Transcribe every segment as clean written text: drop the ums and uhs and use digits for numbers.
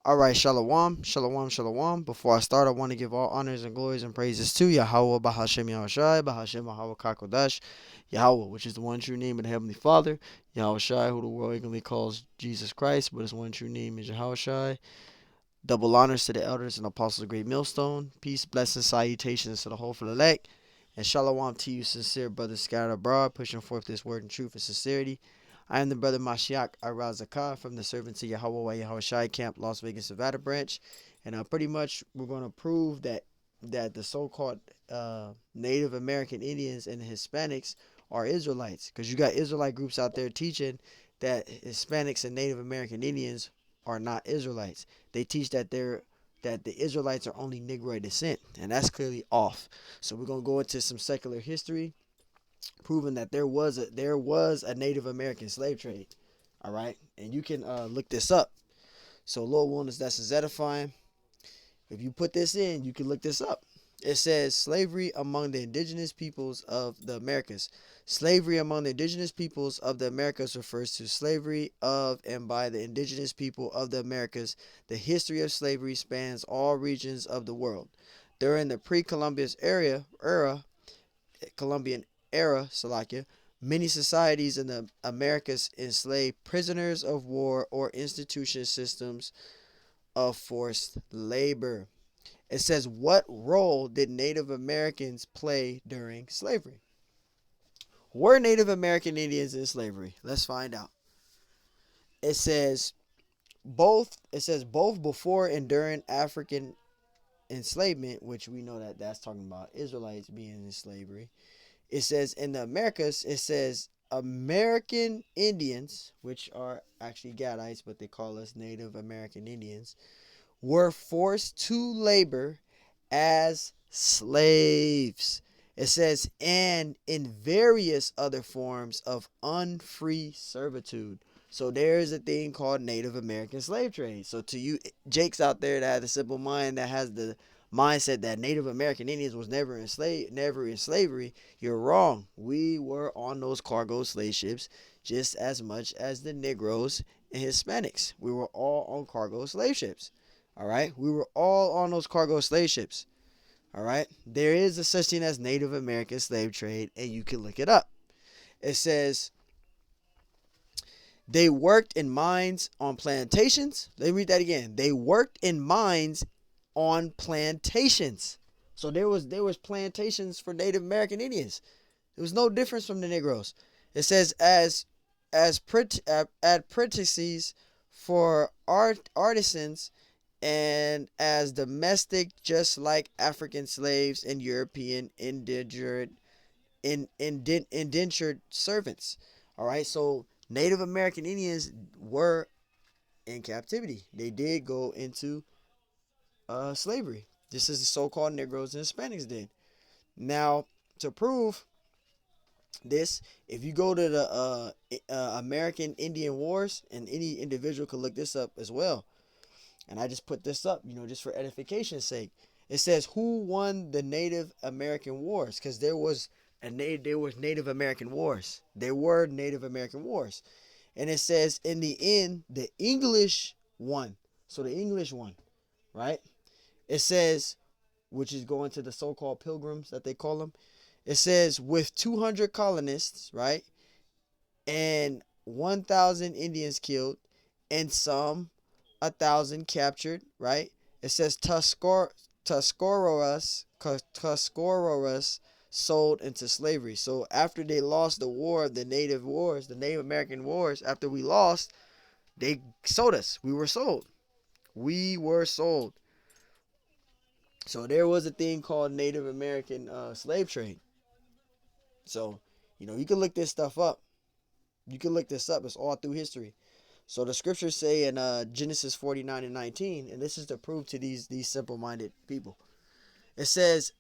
All right, shalom, shalom, shalom. Before I start, I want to give all honors and glories and praises to Yahweh, Bahashem Yahushai, Bahashem Yahweh Kakodash, Yahweh, which is the one true name of the Heavenly Father, Yahushai, who the world ignorantly calls Jesus Christ, but his one true name is Yahushai. Double honors to the elders and apostles of Great Millstone. Peace, blessings, salutations to the whole for the elect. And shalom to you, sincere brothers scattered abroad, pushing forth this word in truth and sincerity. I am the brother Mashiach Arazakah from the Servants of Yahweh Yahushai Camp, Las Vegas, Nevada branch. And pretty much we're going to prove that the so-called Native American Indians and Hispanics are Israelites. Because you got Israelite groups out there teaching that Hispanics and Native American Indians are not Israelites. They teach that the Israelites are only Negroid descent, and that's clearly off. So we're gonna go into some secular history, proving that there was a Native American slave trade. All right, and you can look this up. So Lord willing, that's edifying. If you put this in, you can look this up. It says slavery among the indigenous peoples of the Americas. Slavery among the indigenous peoples of the Americas refers to slavery of and by the indigenous people of the Americas. The history of slavery spans all regions of the world. During the Columbian era, Salakia, many societies in the Americas enslaved prisoners of war or institution systems of forced labor. It says, what role did Native Americans play during slavery? Were Native American Indians in slavery? Let's find out. It says both before and during African enslavement, which we know that that's talking about Israelites being in slavery. It says in the Americas, it says American Indians, which are actually Gadites, but they call us Native American Indians, were forced to labor as slaves. It says, and in various other forms of unfree servitude. So there is a thing called Native American slave trade. So to you Jakes out there that have a simple mind, that has the mindset that Native American Indians was never in slavery, you're wrong. We were on those cargo slave ships just as much as the Negroes and Hispanics. We were all on cargo slave ships. All right, we were all on those cargo slave ships. All right, there is a such thing as Native American slave trade, and you can look it up. It says they worked in mines on plantations. Let me read that again. They worked in mines on plantations. So there was plantations for Native American Indians. There was no difference from the Negroes. It says as apprentices for artisans and as domestic, just like African slaves and European indentured servants. All right, so Native American Indians were in captivity. They did go into slavery, just as the so-called Negroes and Hispanics did. Now, to prove this, if you go to the American Indian Wars, and any individual could look this up as well, and I just put this up, just for edification's sake. It says who won the Native American Wars, because there was Native American Wars. There were Native American Wars, and it says in the end the English won. So the English won, right? It says, which is going to the so-called pilgrims that they call them. It says with 200 colonists, right, and 1,000 Indians killed, and some 1,000 captured, right? It says Tuscaroras sold into slavery. So after they lost the war of the Native Wars, the Native American Wars, after we lost, they sold us. We were sold. We were sold. So there was a thing called Native American slave trade. So, you can look this stuff up. You can look this up. It's all through history. So the scriptures say in Genesis 49:19, and this is to prove to these simple-minded people. It says,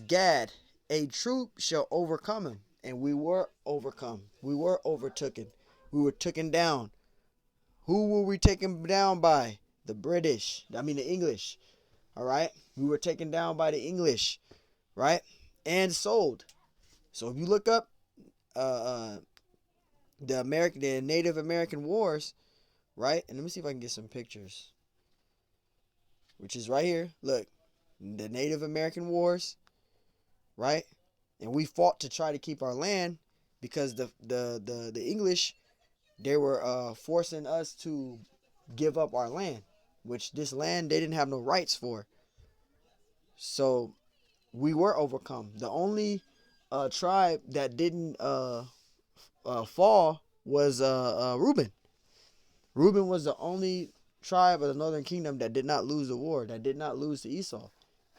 Gad, a troop shall overcome him, and we were overcome. We were overtaken. We were taken down. Who were we taken down by? The British. I mean the English. All right, we were taken down by the English, right, and sold. So if you look up the Native American Wars, right? And let me see if I can get some pictures. which is right here. Look, the Native American Wars, right? And we fought to try to keep our land because the English, they were forcing us to give up our land, which this land they didn't have no rights for. So we were overcome. The only tribe that didn't fall was Reuben. Reuben was the only tribe of the northern kingdom that did not lose the war, that did not lose to Esau.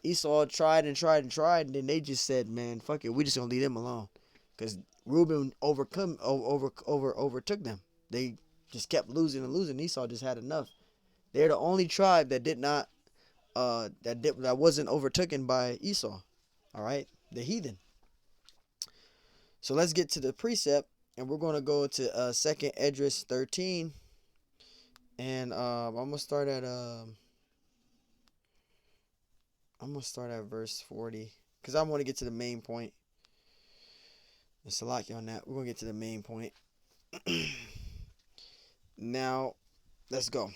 Esau tried and tried and tried, and then they just said, "Man, fuck it, we just gonna leave them alone," because Reuben overtook them. They just kept losing and losing. Esau just had enough. They're the only tribe that did not that wasn't overtaken by Esau. All right, the heathen. So let's get to the precept, and we're gonna go to Second Esdras 13, and I'm gonna start at verse 40 because I want to get to the main point. And Salaki on that. We're gonna get to the main point. Now, let's go.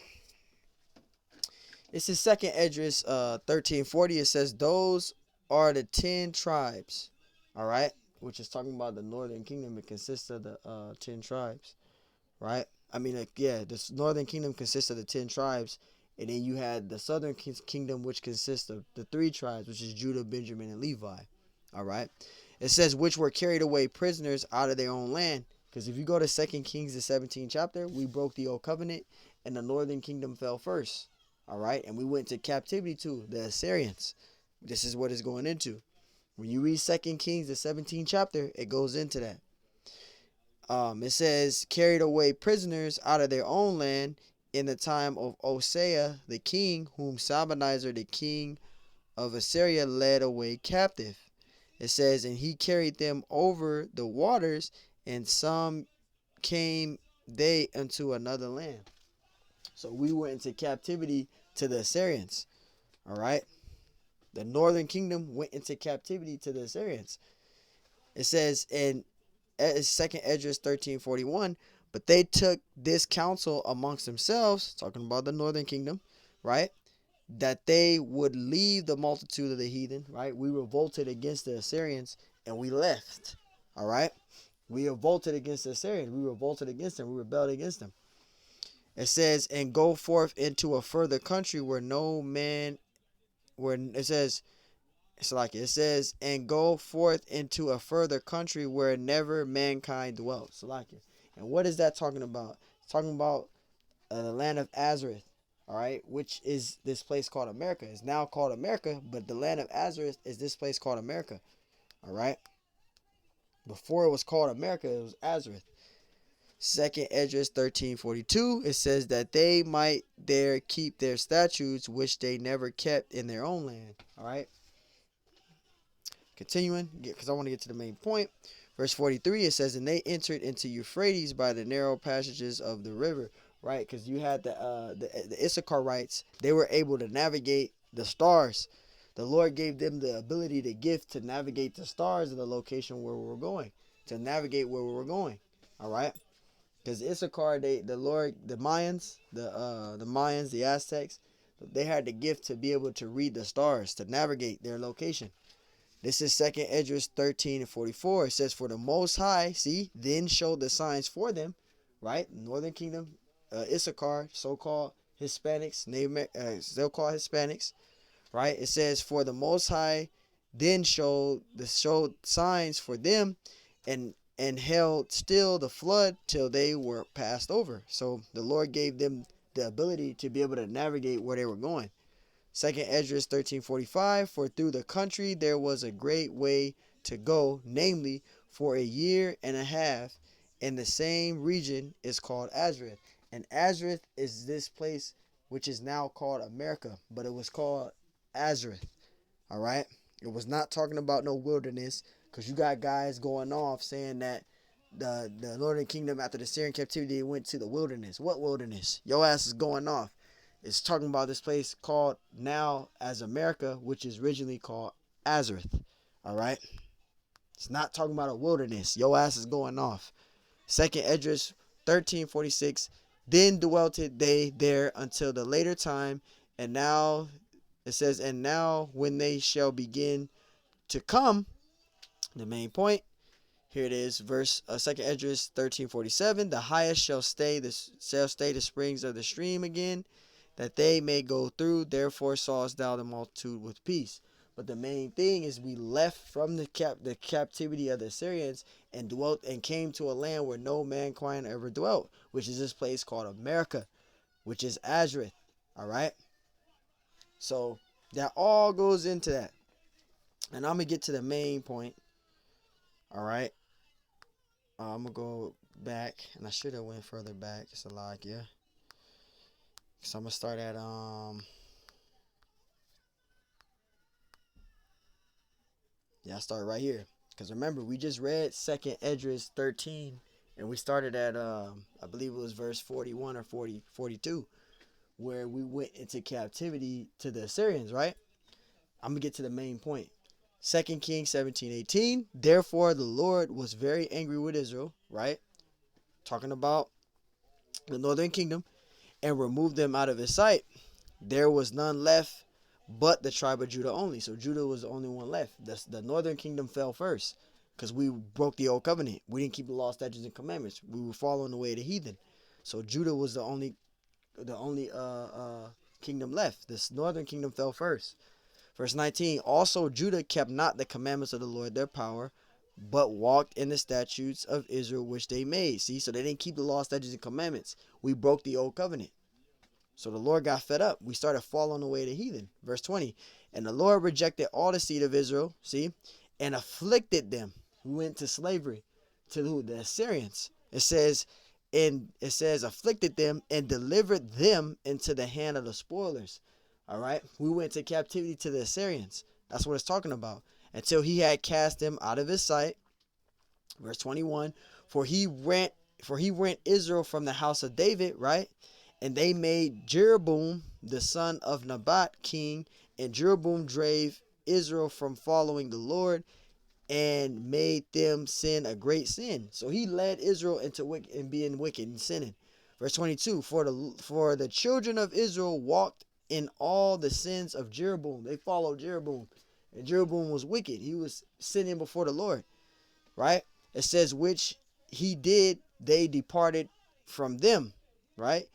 This is Second Esdras 13:40. It says, "Those are the 10 tribes." All right, which is talking about the northern kingdom. It consists of the 10 tribes, right? I mean, yeah, the northern kingdom consists of the 10 tribes, and then you had the southern kingdom, which consists of the 3 tribes, which is Judah, Benjamin, and Levi. All right. It says, which were carried away prisoners out of their own land. Because if you go to 2 Kings, the 17th chapter, we broke the old covenant, and the northern kingdom fell first. All right. And we went to captivity to the Assyrians. This is what it's going into. When you read 2 Kings, the 17th chapter, it goes into that. It says, carried away prisoners out of their own land in the time of Hosea the king, whom Shalmaneser the king of Assyria led away captive. It says, and he carried them over the waters, and some came they into another land. So we went into captivity to the Assyrians. All right. The northern kingdom went into captivity to the Assyrians. It says in 2nd Esdras 13:41, but they took this counsel amongst themselves, talking about the northern kingdom, right? That they would leave the multitude of the heathen, right? We revolted against the Assyrians and we left, all right? We revolted against the Assyrians. We revolted against them. We rebelled against them. It says, and go forth into a further country where no man, where it says, it's like it says, and go forth into a further country where never mankind dwelt. So like it. And what is that talking about? It's talking about the land of Azareth, all right, which is this place called America. It's now called America, but the land of Azareth is this place called America, all right. Before it was called America, it was Azareth. 2nd Esdras 13:42, it says that they might there keep their statutes which they never kept in their own land, all right. Continuing, because I want to get to the main point. Verse 43, it says, and they entered into Euphrates by the narrow passages of the river, right? Because you had the Issacharites. They were able to navigate the stars. The Lord gave them the ability, the gift to navigate the stars of the location where we were going, to navigate where we were going, all right? Because Issachar, the Mayans, the Aztecs, they had the gift to be able to read the stars, to navigate their location. This is 2nd Esdras 13:44. It says, for the Most High, see, then showed the signs for them, right? Northern Kingdom, Issachar, so-called Hispanics, so-called Hispanics, right? It says, for the Most High then showed signs for them, and held still the flood till they were passed over. So the Lord gave them the ability to be able to navigate where they were going. 2nd Esdras 13:45, for through the country there was a great way to go, namely for a year and a half, and the same region is called Azareth. And Azareth is this place which is now called America, but it was called Azareth. All right? It was not talking about no wilderness, because you got guys going off saying that the northern kingdom after the Syrian captivity went to the wilderness. What wilderness? Your ass is going off. It's talking about this place called now as America, which is originally called Azareth. All right. It's not talking about a wilderness. Your ass is going off. 2nd Esdras 13:46. Then dwelt they there until the later time, and now It says, and now when they shall begin to come, the main point, here it is, verse 2nd Esdras 13:47. The highest shall stay the springs of the stream again, that they may go through. Therefore sawest thou the multitude with peace. But the main thing is we left from the captivity of the Assyrians and dwelt and came to a land where no mankind ever dwelt, which is this place called America, which is Azrith. All right. So that all goes into that, and I'm gonna get to the main point. All right. I'm gonna go back, and I should have went further back. It's a lie, yeah. So I'm gonna start at yeah, I start right here. Because remember, we just read 2nd Esdras 13, and we started at I believe it was verse 41 or 42, where we went into captivity to the Assyrians, right? I'm gonna get to the main point. 2nd Kings 17:18. Therefore the Lord was very angry with Israel, right? Talking about the northern kingdom, and removed them out of his sight. There was none left but the tribe of Judah only. So Judah was the only one left. The northern kingdom fell first because we broke the old covenant. We didn't keep the law, statutes, and commandments. We were following the way of the heathen. So Judah was the only kingdom left. This northern kingdom fell first. Verse 19. Also Judah kept not the commandments of the Lord their power, but walked in the statutes of Israel which they made. See, so they didn't keep the law, statutes, and commandments. We broke the old covenant. So the Lord got fed up. We started following the way of the heathen. Verse 20. And the Lord rejected all the seed of Israel, see, and afflicted them. We went to slavery to who? The Assyrians. It says afflicted them and delivered them into the hand of the spoilers. All right. We went to captivity to the Assyrians. That's what it's talking about. Until he had cast them out of his sight. Verse 21. For he rent Israel from the house of David, right? And they made Jeroboam the son of Nebat king, and Jeroboam drave Israel from following the Lord and made them sin a great sin. So he led Israel into wicked and being wicked and sinning. Verse 22. For the children of Israel walked in all the sins of Jeroboam. They followed Jeroboam, and Jeroboam was wicked. He was sinning before the Lord, right? It says which he did, they departed from them, right?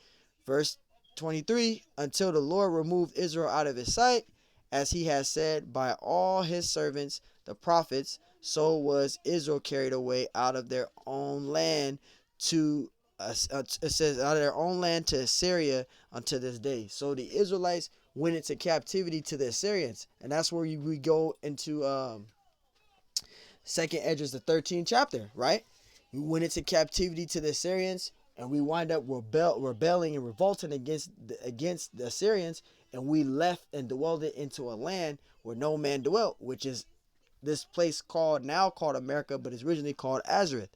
Verse 23. Until the Lord removed Israel out of his sight, as he has said by all his servants the prophets, so was Israel carried away out of their own land to it says out of their own land to Assyria unto this day. So the Israelites went into captivity to the Assyrians, and that's where we go into 2nd Esdras the 13th chapter, right? We went into captivity to the Assyrians, and we wind up rebelling and revolting against the Assyrians, and we left and dwelled it into a land where no man dwelt, which is this place now called America, but it's originally called Azareth.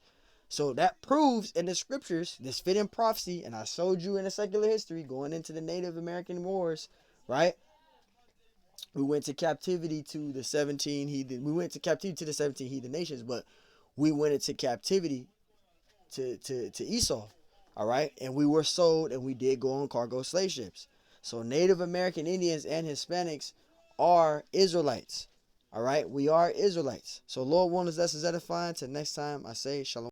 So that proves in the scriptures this fit in prophecy, and I showed you in the secular history going into the Native American wars, right? We went to captivity to the 17 heathen. We went to captivity to the 17 heathen nations, but we went into captivity to Esau. All right, and we were sold, and we did go on cargo slave ships. So Native American Indians and Hispanics are Israelites. All right, we are Israelites. So Lord willing, us edifying. Till next time, I say shalom.